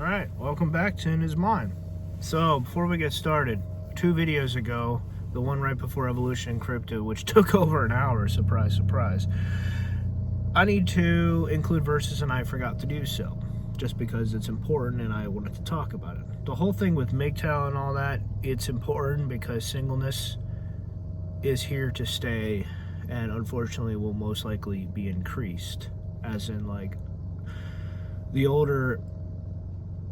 Alright, welcome back to In His Mind. So, before we get started, 2 videos ago, the one right before Evolution Encrypted, which took over an hour, surprise, surprise, I need to include verses and I forgot to do so, just because it's important and I wanted to talk about it. The whole thing with MGTOW and all that, it's important because singleness is here to stay and unfortunately will most likely be increased. As in, like, the older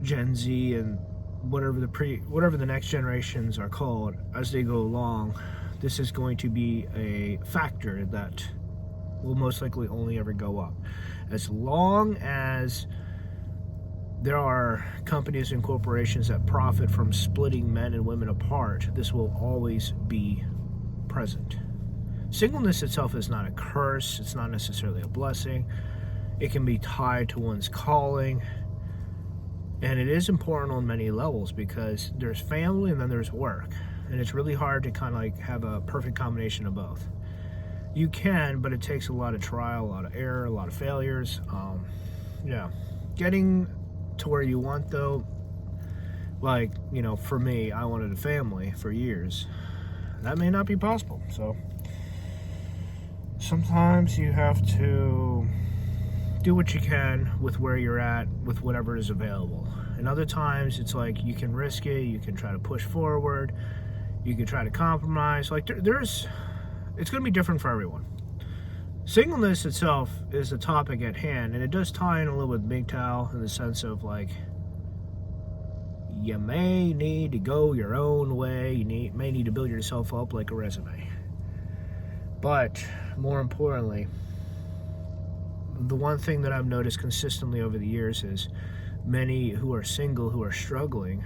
Gen Z and whatever the next generations are called, as they go along, this is going to be a factor that will most likely only ever go up. As long as there are companies and corporations that profit from splitting men and women apart, this will always be present. Singleness itself is not a curse, it's not necessarily a blessing. It can be tied to one's calling, and it is important on many levels because there's family and then there's work, and it's really hard to kind of like have a perfect combination of both. You can, but it takes a lot of trial, a lot of error, a lot of failures. Getting to where you want, though, like, you know, for me, I wanted a family for years. That may not be possible, so sometimes you have to do what you can with where you're at, with whatever is available. And other times it's like you can risk it, you can try to push forward, you can try to compromise. Like it's going to be different for everyone. Singleness itself is a topic at hand, and it does tie in a little with MGTOW in the sense of, like, you may need to go your own way, you may need to build yourself up like a resume. But more importantly, the one thing that I've noticed consistently over the years is many who are single, who are struggling,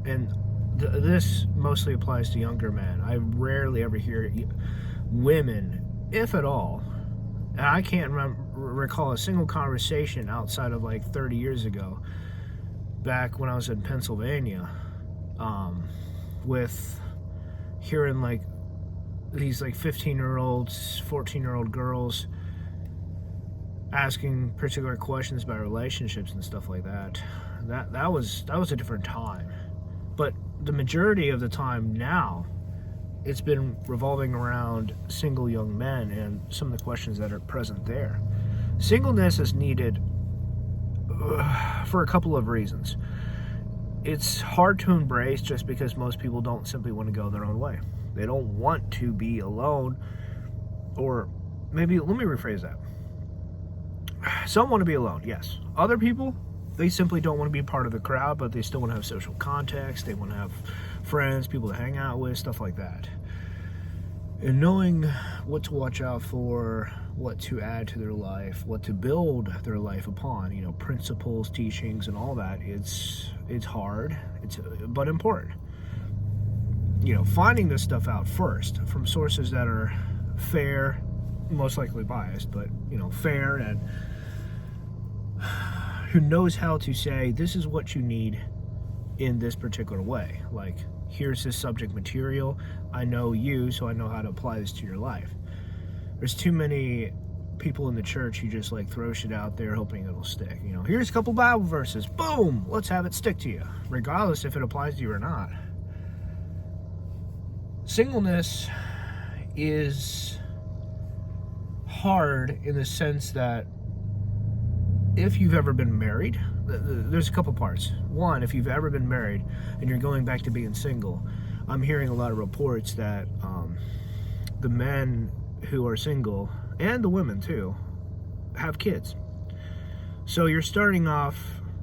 and this mostly applies to younger men. I rarely ever hear women, if at all, and I can't recall a single conversation outside of like 30 years ago, back when I was in Pennsylvania, with hearing like these like 15-year-olds, 14-year-old girls asking particular questions about relationships and stuff like that. That was a different time. But the majority of the time now, it's been revolving around single young men and some of the questions that are present there. Singleness is needed for a couple of reasons. It's hard to embrace just because most people don't simply want to go their own way. They don't want to be alone, or maybe, let me rephrase that. Some want to be alone, yes. Other people, they simply don't want to be part of the crowd, but they still want to have social context. They want to have friends, people to hang out with, stuff like that. And knowing what to watch out for, what to add to their life, what to build their life upon, you know, principles, teachings, and all that, it's hard, but important. You know, finding this stuff out first from sources that are fair, most likely biased, but, you know, fair, and who knows how to say, this is what you need in this particular way. Like, here's this subject material, I know you, so I know how to apply this to your life. There's too many people in the church who just like throw shit out there hoping it'll stick. You know, here's a couple Bible verses, boom, let's have it stick to you, regardless if it applies to you or not. Singleness is hard in the sense that if you've ever been married, there's a couple parts. One, if you've ever been married and you're going back to being single, I'm hearing a lot of reports that the men who are single, and the women too, have kids. So you're starting off,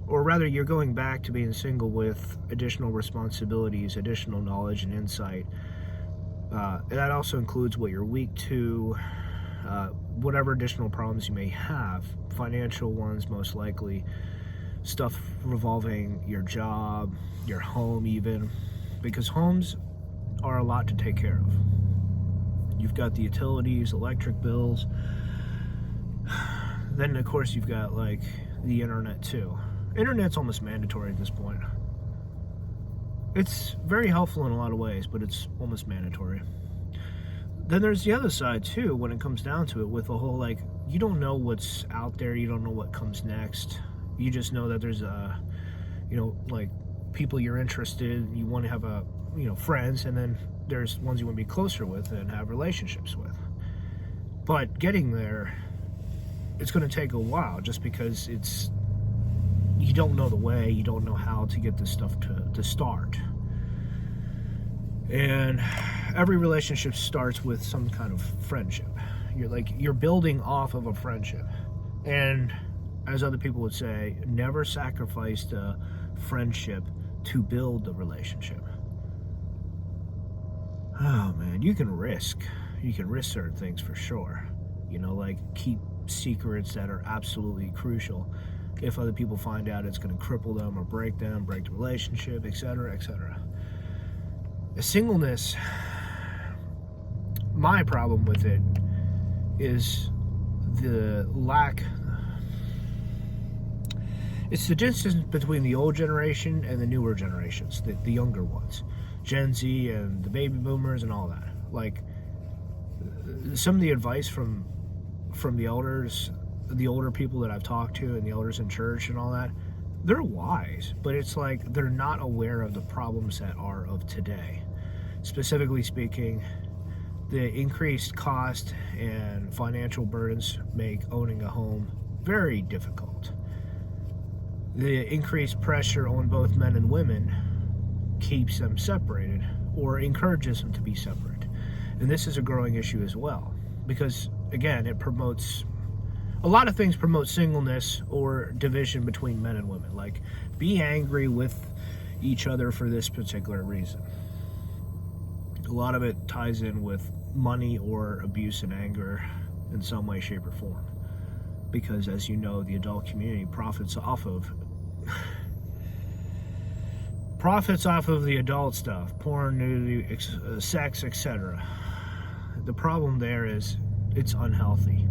or rather you're going back to being single with additional responsibilities, additional knowledge and insight. That also includes what you're weak to, whatever additional problems you may have, financial ones most likely, stuff revolving your job, your home even, because homes are a lot to take care of. You've got the utilities, electric bills, then of course you've got like the internet too. Internet's almost mandatory at this point. It's very helpful in a lot of ways, but it's almost mandatory. Then there's the other side too, when it comes down to it, with the whole, like, you don't know what's out there, you don't know what comes next. You just know that there's like people you're interested in, you want to have friends, and then there's ones you want to be closer with and have relationships with. But getting there, it's going to take a while, just because you don't know the way, you don't know how to get this stuff to start. And every relationship starts with some kind of friendship. You're building off of a friendship. And as other people would say, never sacrifice the friendship to build the relationship. Oh man, you can risk certain things for sure. Like keep secrets that are absolutely crucial. If other people find out, it's going to cripple them or break the relationship, etc., etc. Singleness, my problem with it is the lack. It's the distance between the old generation and the newer generations, the younger ones, Gen Z and the baby boomers and all that. Like, some of the advice from the elders, the older people that I've talked to, and the elders in church and all that, they're wise, but it's like they're not aware of the problems that are of today. Specifically speaking, the increased cost and financial burdens make owning a home very difficult. The increased pressure on both men and women keeps them separated or encourages them to be separate. And this is a growing issue as well, because again, a lot of things promote singleness or division between men and women. Like, be angry with each other for this particular reason. A lot of it ties in with money or abuse and anger in some way, shape, or form. Because as you know, the adult community profits off of the adult stuff, porn, nudity, sex, etc. The problem there is it's unhealthy.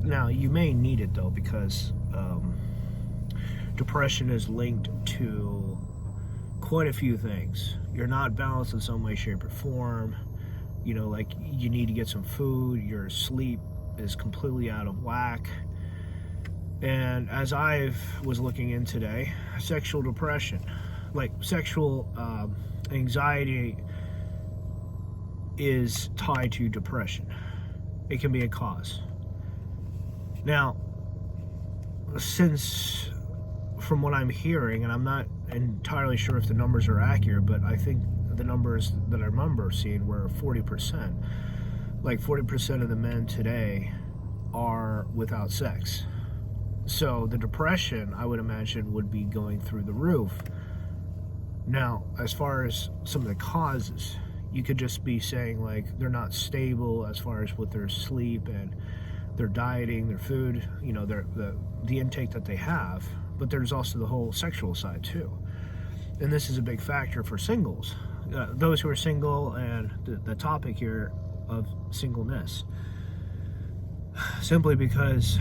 Now, you may need it though, because depression is linked to quite a few things. You're not balanced in some way, shape, or form. Like, you need to get some food, your sleep is completely out of whack. And as I was looking in today, sexual depression, like sexual anxiety, is tied to depression. It can be a cause. Now, since from what I'm hearing, and I'm not entirely sure if the numbers are accurate, but I think the numbers that I remember seeing were 40%. Like 40% of the men today are without sex. So the depression, I would imagine, would be going through the roof. Now, as far as some of the causes, you could just be saying like they're not stable as far as with their sleep and their dieting, their food, the intake that they have. But there's also the whole sexual side too. And this is a big factor for singles. Those who are single, and the topic here of singleness. Simply because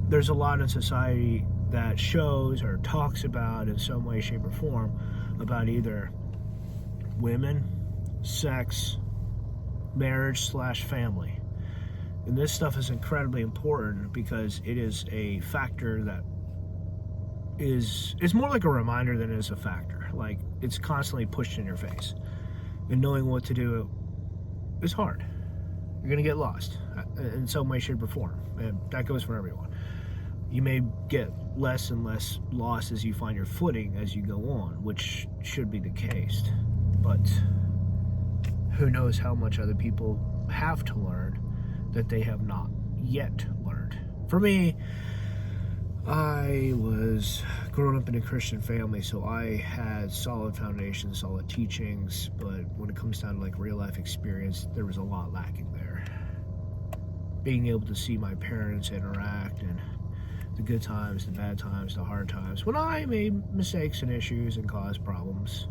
there's a lot in society that shows or talks about in some way, shape, or form about either women, sex, marriage/family. And this stuff is incredibly important because it is a factor that it's more like a reminder than it is a factor. Like, it's constantly pushed in your face. And knowing what to do is hard. You're going to get lost in some way, shape, or form. And that goes for everyone. You may get less and less lost as you find your footing as you go on, which should be the case. But who knows how much other people have to learn that they have not yet learned. For me, I was growing up in a Christian family, so I had solid foundations, solid teachings, but when it comes down to like real life experience, there was a lot lacking there. Being able to see my parents interact, and the good times, the bad times, the hard times, when I made mistakes and issues and caused problems,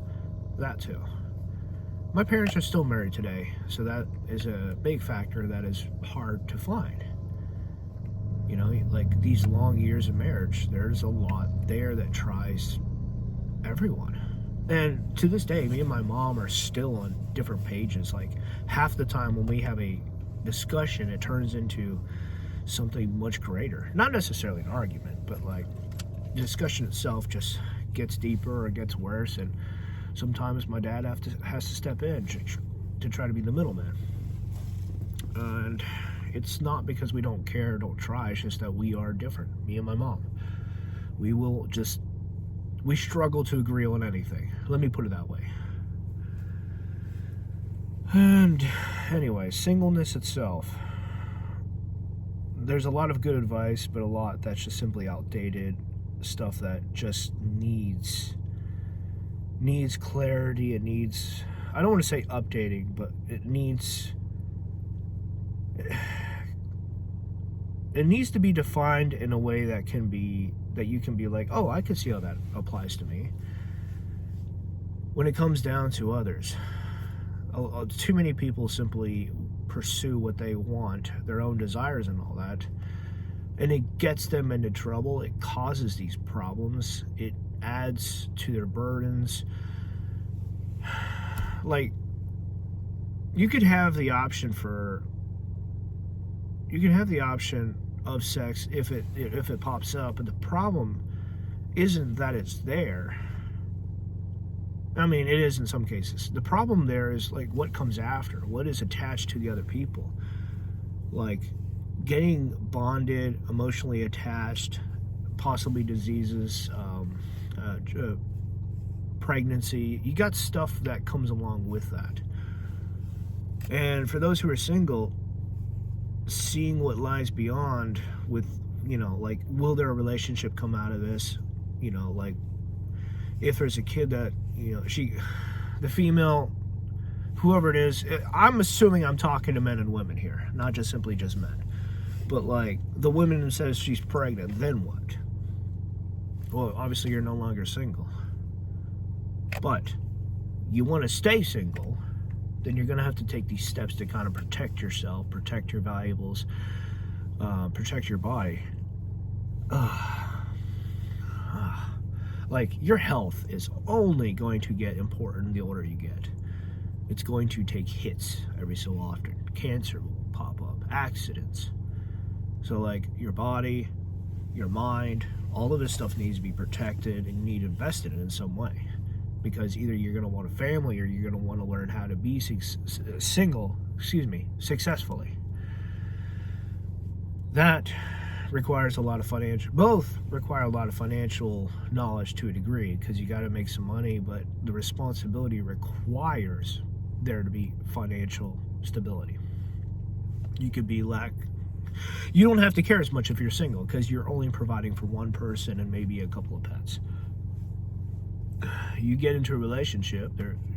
that too. My parents are still married today, so that is a big factor that is hard to find. Like these long years of marriage, there's a lot there that tries everyone. And to this day, me and my mom are still on different pages. Like, half the time when we have a discussion, it turns into something much greater. Not necessarily an argument, but like the discussion itself just gets deeper or gets worse, and sometimes my dad has to step in to try to be the middleman. And it's not because we don't care or don't try, it's just that we are different, me and my mom. We struggle to agree on anything. Let me put it that way. And anyway, singleness itself. There's a lot of good advice, but a lot that's just simply outdated stuff that just needs clarity. It needs, I don't want to say updating, but it needs to be defined in a way that you can be like, oh, I can see how that applies to me. When it comes down to others, too many people simply pursue what they want, their own desires and all that, and it gets them into trouble. It causes these problems. It adds to their burdens. Like, you could have the option of sex if it pops up, but the problem isn't that it's there. I mean, it is in some cases. The problem there is like what comes after, what is attached to the other people. Like getting bonded, emotionally attached, possibly diseases, pregnancy. You got stuff that comes along with that. And for those who are single, seeing what lies beyond with, like, will there a relationship come out of this? Like, if there's a kid that, the female, whoever it is, I'm assuming I'm talking to men and women here, not just simply just men. But, like, the woman who says she's pregnant, then what? Well, obviously you're no longer single. But you want to stay single, then you're going to have to take these steps to kind of protect yourself, protect your valuables, protect your body. Like, your health is only going to get important the older you get. It's going to take hits every so often. Cancer will pop up, accidents. So, like, your body, your mind, all of this stuff needs to be protected, and you need to invest in it in some way. Because either you're going to want a family or you're going to want to learn how to be successfully. That requires both require a lot of financial knowledge to a degree, because you got to make some money, but the responsibility requires there to be financial stability. You don't have to care as much if you're single, because you're only providing for one person and maybe a couple of pets. You get into a relationship,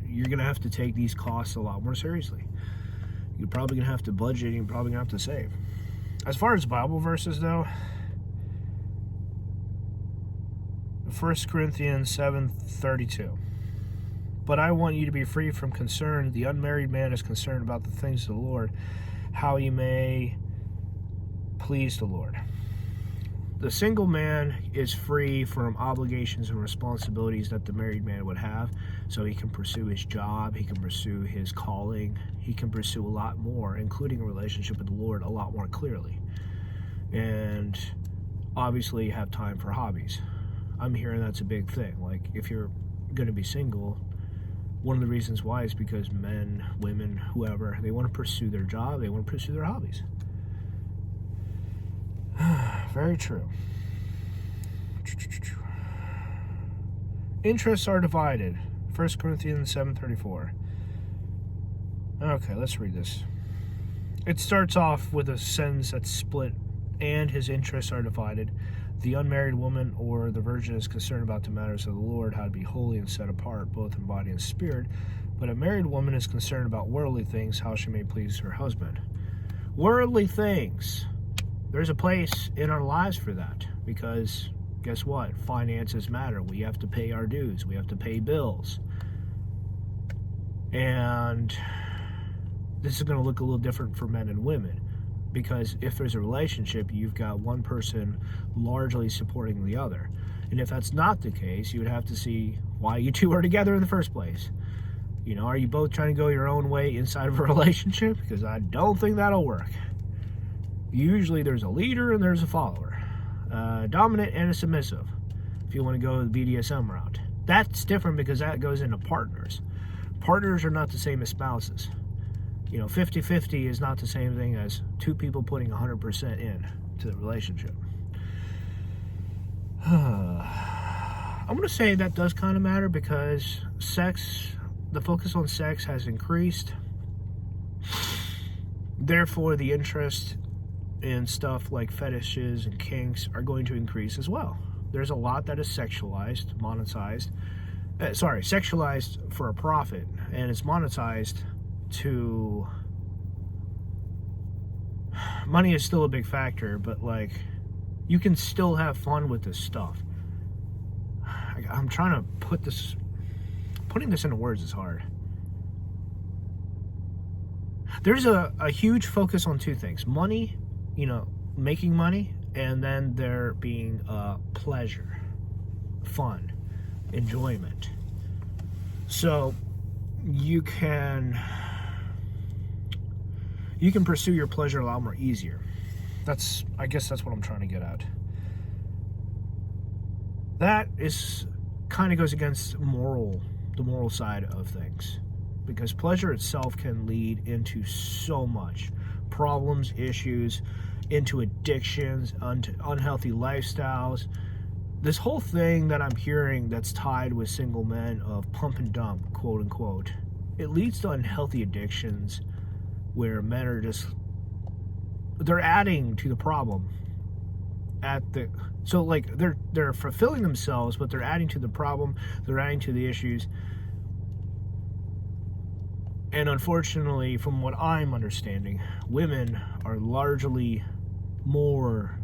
you're going to have to take these costs a lot more seriously. You're probably going to have to budget, and you're probably going to have to save. As far as Bible verses, though, 1 Corinthians 7:32. But I want you to be free from concern. The unmarried man is concerned about the things of the Lord, how he may please the Lord. The single man is free from obligations and responsibilities that the married man would have, so he can pursue his job, he can pursue his calling, he can pursue a lot more, including a relationship with the Lord, a lot more clearly. And obviously have time for hobbies. I'm hearing that's a big thing. Like, if you're going to be single, one of the reasons why is because men, women, whoever, they want to pursue their job, they want to pursue their hobbies. Very true. Interests are divided. 1 Corinthians 7:34. Okay, let's read this. It starts off with a sentence that's split, and his interests are divided. The unmarried woman or the virgin is concerned about the matters of the Lord, how to be holy and set apart, both in body and spirit. But a married woman is concerned about worldly things, how she may please her husband. Worldly things. There's a place in our lives for that, because guess what? Finances matter. We have to pay our dues. We have to pay bills. And this is going to look a little different for men and women, because if there's a relationship, you've got one person largely supporting the other. And if that's not the case, you would have to see why you two are together in the first place. Are you both trying to go your own way inside of a relationship? Because I don't think that'll work. Usually there's a leader and there's a follower, dominant and a submissive. if you want to go the BDSM route. That's different because that goes into partners. Partners are not the same as spouses. 50-50 is not the same thing as two people putting 100% in to the relationship. I'm going to say that does kind of matter because the focus on sex has increased. Therefore, the interest in stuff like fetishes and kinks are going to increase as well. There's a lot that is sexualized, monetized. Sexualized for a profit, and it's monetized to... Money is still a big factor, but like, you can still have fun with this stuff. I'm trying to putting this into words is hard. There's a huge focus on two things: money, making money, and then there being pleasure, fun, enjoyment. So you can pursue your pleasure a lot more easier. I guess that's what I'm trying to get at. That is kind of goes against the moral side of things, because pleasure itself can lead into so much problems, issues, into addictions, unhealthy lifestyles. This whole thing that I'm hearing that's tied with single men of pump and dump, quote unquote, it leads to unhealthy addictions where men are they're adding to the problem so like they're fulfilling themselves, but they're adding to the problem, they're adding to the issues. And unfortunately, from what I'm understanding, women are largely more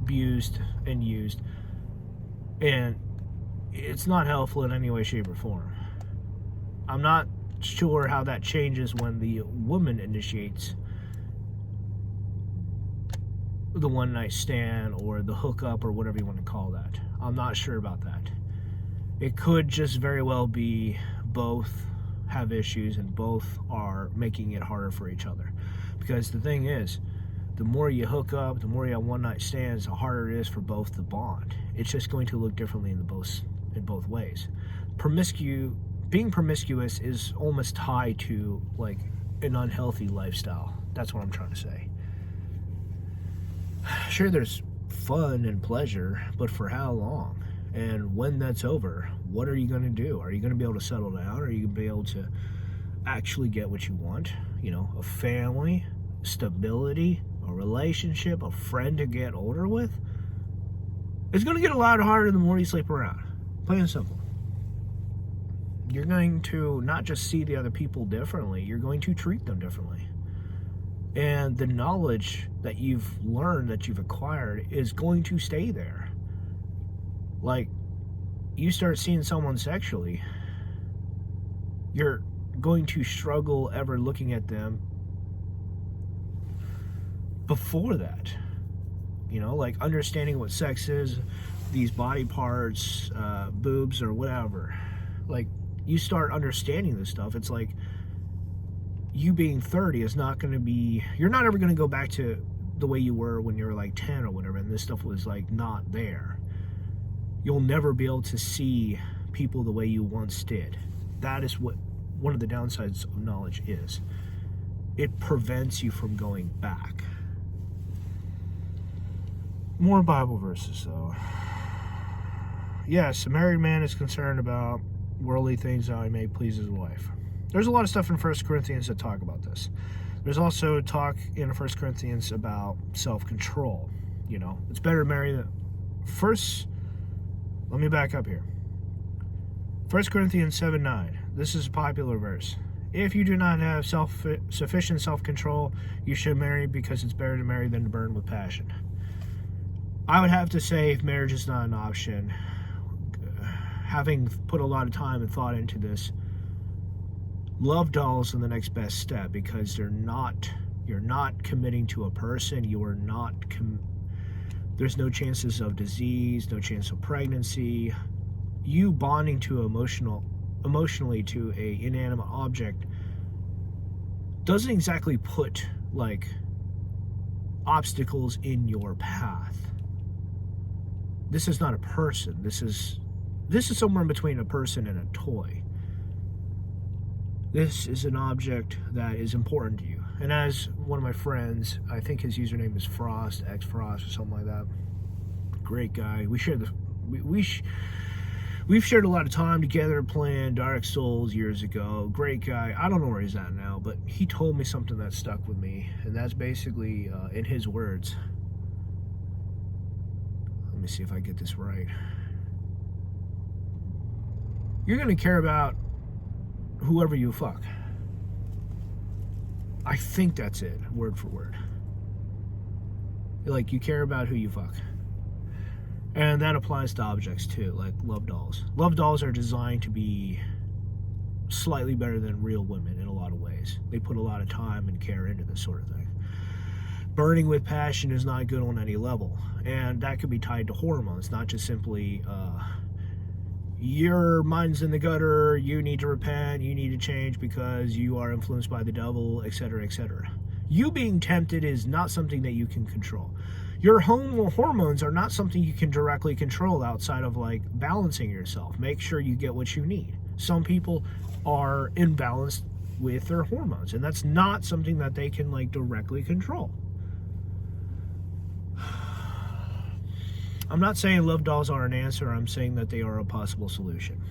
abused and used, and it's not helpful in any way, shape, or form. I'm not sure how that changes when the woman initiates the one night stand or the hookup or whatever you want to call that. I'm not sure about that. It could just very well be both have issues and both are making it harder for each other. Because the thing is, the more you hook up, the more you have one night stands, the harder it is for both to bond. It's just going to look differently in both ways. Being promiscuous is almost tied to like an unhealthy lifestyle. That's what I'm trying to say. Sure, there's fun and pleasure, but for how long? And when that's over, what are you going to do? Are you going to be able to settle down? Are you going to be able to actually get what you want? A family, stability, a relationship, a friend to get older with? It's going to get a lot harder the more you sleep around. Plain and simple. You're going to not just see the other people differently, you're going to treat them differently. And the knowledge that you've learned, that you've acquired, is going to stay there. Like, you start seeing someone sexually, you're going to struggle ever looking at them before that. Like understanding what sex is, these body parts, boobs or whatever. Like, you start understanding this stuff. It's like, you being 30 is not going to be, you're not ever going to go back to the way you were when you were like 10 or whatever, and this stuff was like not there. You'll never be able to see people the way you once did. That is what one of the downsides of knowledge is. It prevents you from going back. More Bible verses though. Yes, a married man is concerned about worldly things, how he may please his wife. There's a lot of stuff in 1 Corinthians that talk about this. There's also talk in 1 Corinthians about self-control. It's better to marry let me back up here. 1 Corinthians 7:9. This is a popular verse. If you do not have sufficient self-control, you should marry, because it's better to marry than to burn with passion. I would have to say, if marriage is not an option, having put a lot of time and thought into this, love dolls are the next best step, because you're not committing to a person. You are not there's no chances of disease, no chance of pregnancy. You bonding to emotionally to a inanimate object doesn't exactly put like obstacles in your path. This is not a person. This is somewhere in between a person and a toy. This is an object that is important to you. And as one of my friends, I think his username is Frost, X Frost or something like that. Great guy. We've shared a lot of time together playing Dark Souls years ago. Great guy. I don't know where he's at now, but he told me something that stuck with me, and that's basically, in his words. Let me see if I get this right. You're going to care about whoever you fuck. I think that's it, word for word. Like, you care about who you fuck. And that applies to objects too, like love dolls. Love dolls are designed to be slightly better than real women in a lot of ways. They put a lot of time and care into this sort of thing. Burning with passion is not good on any level. And that could be tied to hormones, not just simply, your mind's in the gutter, you need to repent, you need to change because you are influenced by the devil, etc., etc. You being tempted is not something that you can control. Your hormones are not something you can directly control outside of like balancing yourself. Make sure you get what you need. Some people are imbalanced with their hormones, and that's not something that they can like directly control. I'm not saying love dolls are an answer. I'm saying that they are a possible solution.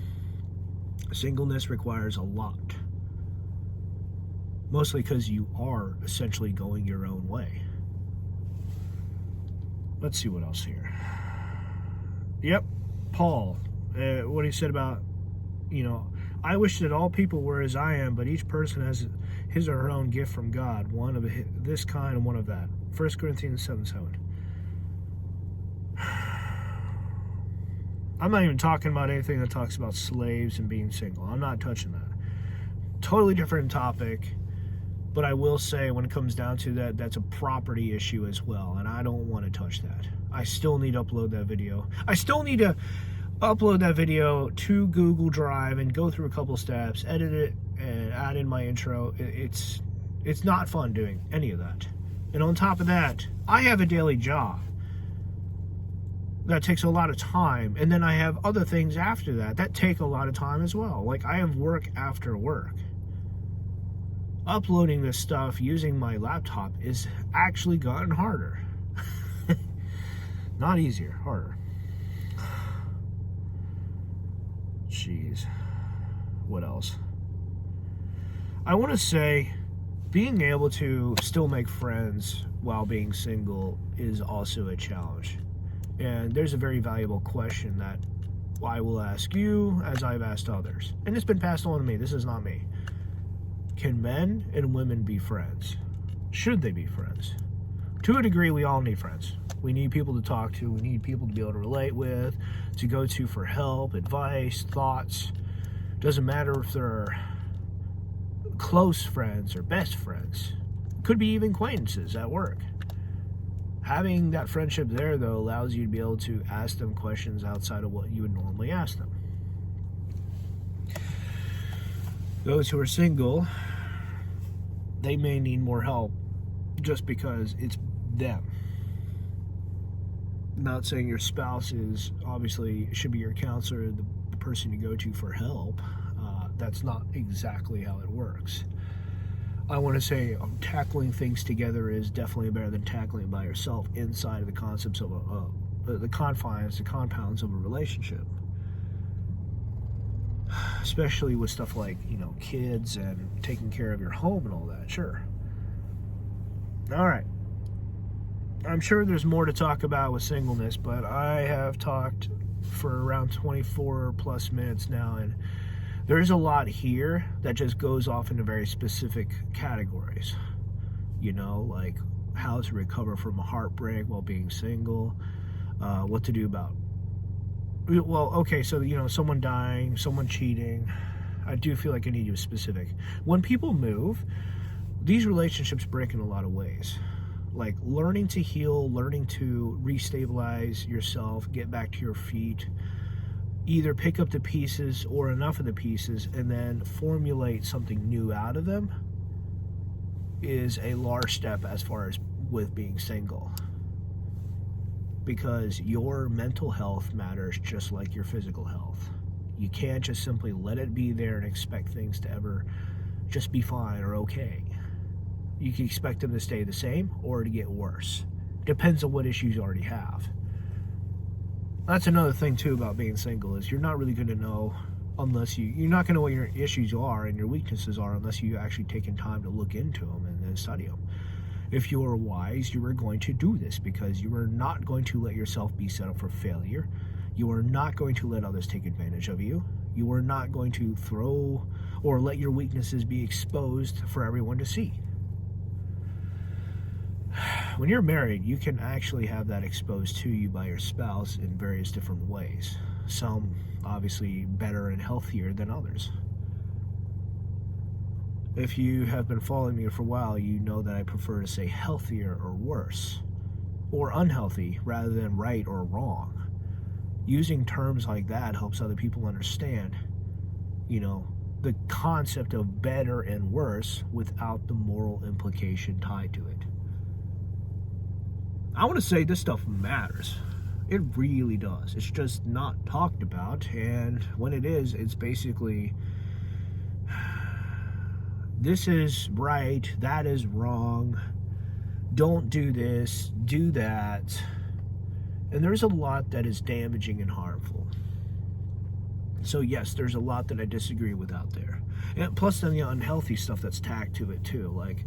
Singleness requires a lot. Mostly because you are essentially going your own way. Let's see what else here. Yep, Paul. What he said about, I wish that all people were as I am, but each person has his or her own gift from God, one of this kind and one of that. 1 Corinthians 7:7. I'm not even talking about anything that talks about slaves and being single. I'm not touching that. Totally different topic. But I will say, when it comes down to that, that's a property issue as well, and I don't want to touch that. I still need to upload that video. I still need to upload that video to Google Drive and go through a couple steps, edit it, and add in my intro. It's not fun doing any of that. And on top of that, I have a daily job that takes a lot of time, and then I have other things after that take a lot of time as well. Like, I have work after work. Uploading this stuff using my laptop is actually gotten harder. Not easier, harder. Jeez. What else? I want to say being able to still make friends while being single is also a challenge. And there's a very valuable question that I will ask you as I've asked others. And it's been passed on to me. This is not me. Can men and women be friends? Should they be friends? To a degree, we all need friends. We need people to talk to. We need people to be able to relate with, to go to for help, advice, thoughts. Doesn't matter if they're close friends or best friends. Could be even acquaintances at work. Having that friendship there, though, allows you to be able to ask them questions outside of what you would normally ask them. Those who are single, they may need more help just because it's them. Not saying your spouse is obviously should be your counselor, the person you go to for help. That's not exactly how it works. I want to say tackling things together is definitely better than tackling it by yourself inside of the concepts of the compounds of a relationship. Especially with stuff like, kids and taking care of your home and all that, sure. All right. I'm sure there's more to talk about with singleness, but I have talked for around 24 plus minutes now, and there's a lot here that just goes off into very specific categories. Like how to recover from a heartbreak while being single, what to do about someone dying, someone cheating. I do feel like I need to be specific. When people move, these relationships break in a lot of ways. Like learning to heal, learning to restabilize yourself, get back to your feet, either pick up the pieces or enough of the pieces and then formulate something new out of them is a large step as far as with being single. because your mental health matters just like your physical health. You can't just simply let it be there and expect things to ever just be fine or okay. You can expect them to stay the same or to get worse. Depends on what issues you already have. That's another thing too about being single, is you're not really going to know unless you're not going to know what your issues are and your weaknesses are unless you actually taken time to look into them and study them. If you are wise, you are going to do this because you are not going to let yourself be set up for failure. You are not going to let others take advantage of you. You are not going to throw or let your weaknesses be exposed for everyone to see. When you're married, you can actually have that exposed to you by your spouse in various different ways. Some obviously better and healthier than others. If you have been following me for a while, you know that I prefer to say healthier or worse, or unhealthy rather than right or wrong. Using terms like that helps other people understand, the concept of better and worse without the moral implication tied to it. I want to say this stuff matters. It really does. It's just not talked about, and when it is, it's basically, this is right, that is wrong, don't do this, do that. And there's a lot that is damaging and harmful. So yes, there's a lot that I disagree with out there. And plus then the unhealthy stuff that's tacked to it too. Like,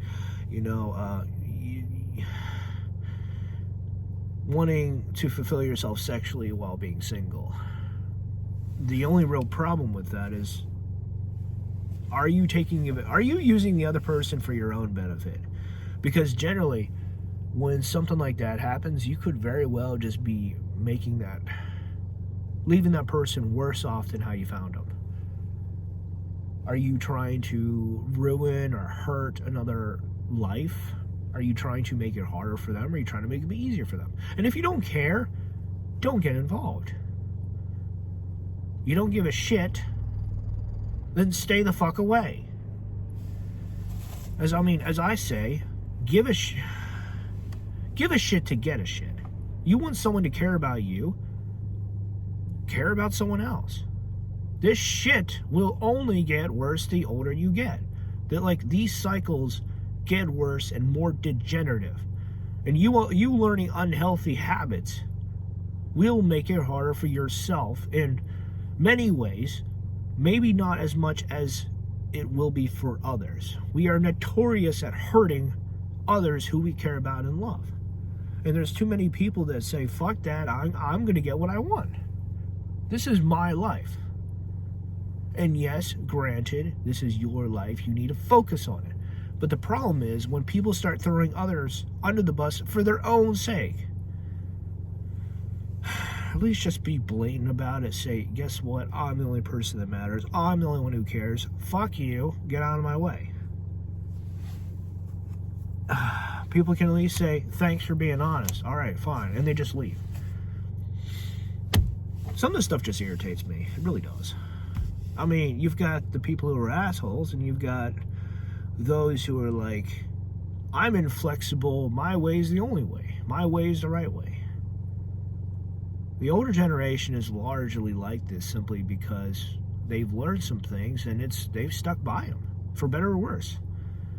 wanting to fulfill yourself sexually while being single. The only real problem with that is, are you using the other person for your own benefit? Because generally, when something like that happens, you could very well just be leaving that person worse off than how you found them. Are you trying to ruin or hurt another life? Are you trying to make it harder for them? Or are you trying to make it be easier for them? And if you don't care, don't get involved. You don't give a shit, then stay the fuck away. As I say, give a shit to get a shit. You want someone to care about you, care about someone else. This shit will only get worse the older you get. These cycles get worse and more degenerative. And you learning unhealthy habits will make it harder for yourself in many ways, maybe not as much as it will be for others. We are notorious at hurting others who we care about and love. And there's too many people that say, fuck that, I'm going to get what I want. This is my life. And yes, granted, this is your life. You need to focus on it. But the problem is when people start throwing others under the bus for their own sake. At least just be blatant about it. Say, guess what? I'm the only person that matters. I'm the only one who cares. Fuck you. Get out of my way. People can at least say, thanks for being honest. All right, fine. And they just leave. Some of this stuff just irritates me. It really does. You've got the people who are assholes, and you've got those who are like, I'm inflexible. My way is the only way. My way is the right way. The older generation is largely like this simply because they've learned some things and they've stuck by them, for better or worse.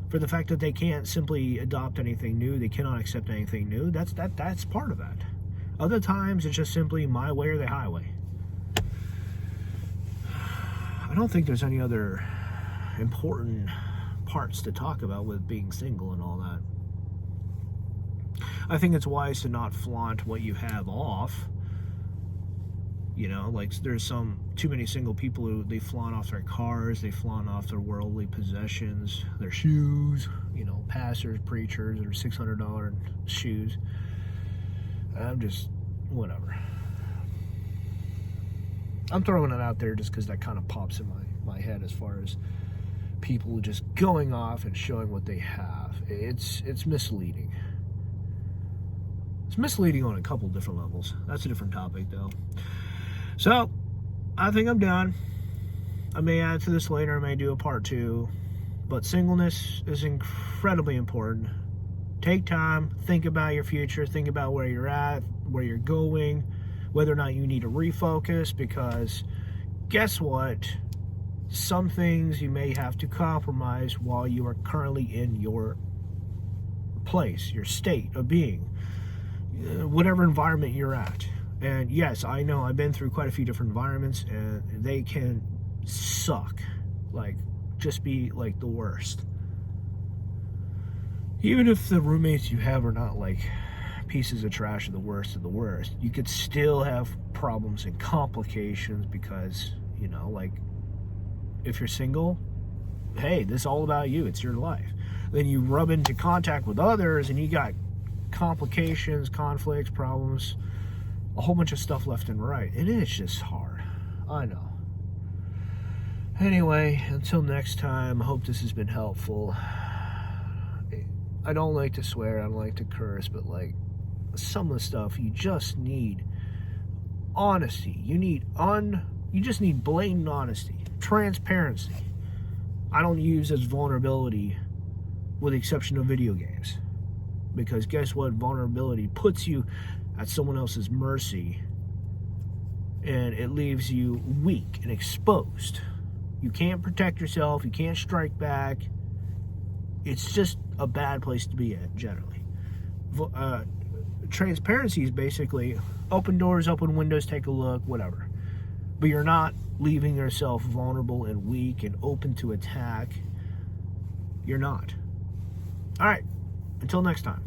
For the fact that they can't simply adopt anything new, they cannot accept anything new, that's part of that. Other times it's just simply my way or the highway. I don't think there's any other important parts to talk about with being single and all that. I think it's wise to not flaunt what you have off. There's too many single people who they flaunt off their cars, they flaunt off their worldly possessions, their shoes, pastors, preachers, or $600 shoes. I'm just, whatever. I'm throwing it out there just because that kind of pops in my head as far as people just going off and showing what they have. It's misleading. It's misleading on a couple different levels. That's a different topic, though. So, I think I'm done. I may add to this later. I may do a part 2. But singleness is incredibly important. Take time. Think about your future. Think about where you're at. where you're going, whether or not you need to refocus, because guess what? Some things you may have to compromise while you are currently in your place, your state of being, whatever environment you're at. And yes, I know I've been through quite a few different environments, and they can suck, like just be like the worst. Even if the roommates you have are not like pieces of trash, of the worst, you could still have problems and complications because, you know, like if you're single, hey, this is all about you, it's your life. Then you rub into contact with others and you got complications, conflicts, problems, a whole bunch of stuff left and right. And it's just hard. I know. Anyway, until next time, I hope this has been helpful. I don't like to swear, I don't like to curse, but like some of the stuff, you just need honesty. You just need blatant honesty, transparency. I don't use as vulnerability with the exception of video games. Because guess what? Vulnerability puts you at someone else's mercy, and it leaves you weak and exposed. You can't protect yourself, you can't strike back. It's just a bad place to be at, generally. Transparency is basically open doors, open windows, take a look, whatever. But you're not leaving yourself vulnerable and weak and open to attack. You're not. All right. Until next time.